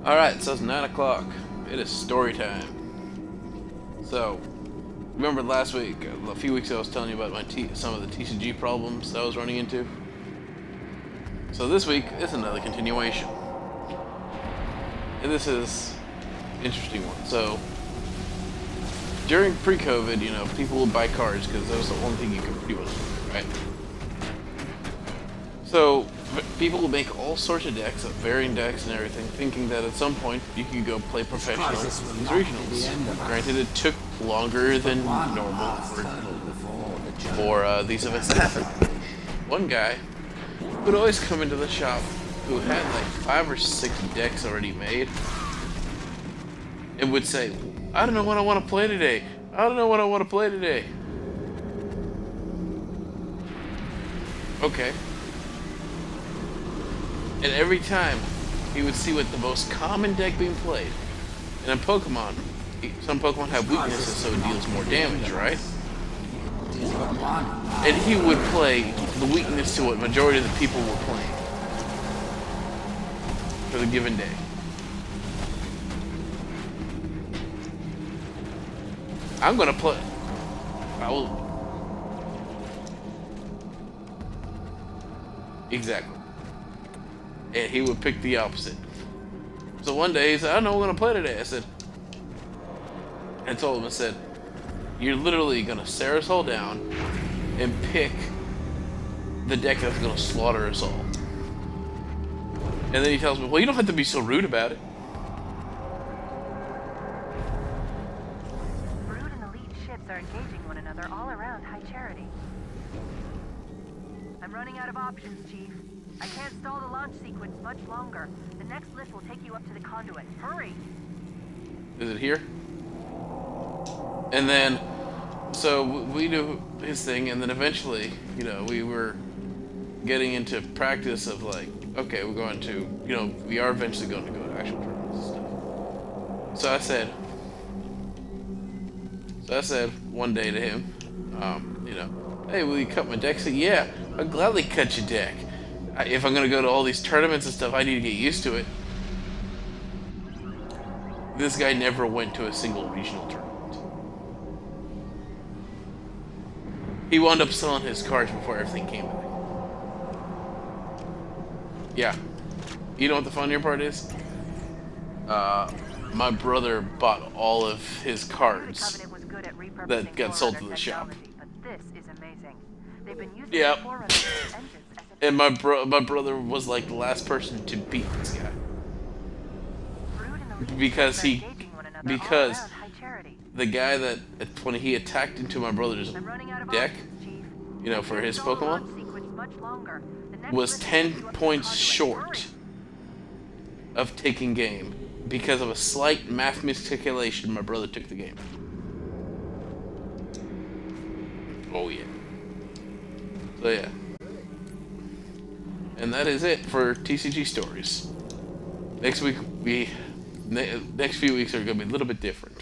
Alright, so it's 9 o'clock. It is story time. So, remember last week, a few weeks ago, I was telling you about some of the TCG problems that I was running into? So this week is another continuation. And this is an interesting one. So, during pre-COVID, people would buy cards because that was the only thing you could pretty much do, right? So, people will make all sorts of decks, varying decks and everything, thinking that at some point you could go play professional in these regionals. Granted, it took longer than normal for these events to happen. One guy would always come into the shop who had like 5 or 6 decks already made and would say, I don't know what I want to play today. I don't know what I want to play today. Okay. And every time, he would see what the most common deck being played. And in Pokemon, some Pokemon have weaknesses, so it deals more damage, right? And he would play the weakness to what majority of the people were playing for the given day. I'm gonna play. I will. Exactly. And he would pick the opposite. So one day he said, I don't know what we're gonna play today. I told him, I said, you're literally gonna stare us all down and pick the deck that's gonna slaughter us all. And then he tells me, well, you don't have to be so rude about it. Brood and elite ships are engaging one another all around High Charity. I'm running out of options, Chief. I can't stall the launch sequence much longer. The next lift will take you up to the conduit. Hurry! Is it here? And then, so we do his thing, and then eventually, we were getting into practice of like, okay, we're going to, we are eventually going to go to actual tournaments and stuff. So I said one day to him, hey, will you cut my deck? He said, yeah, I'll gladly cut your deck. If I'm gonna go to all these tournaments and stuff, I need to get used to it. This guy never went to a single regional tournament. He wound up selling his cards before everything came back. Yeah. You know what the funnier part is? My brother bought all of his cards that got sold to the shop. But this is amazing. They've been using Yep. engines as And my brother was like the last person to beat this guy. Because the guy that when he attacked into my brother's deck, for his Pokemon, was 10 points short of taking game. Because of a slight math miscalculation, my brother took the game. Oh yeah. So yeah. And that is it for TCG stories. Next few weeks are going to be a little bit different.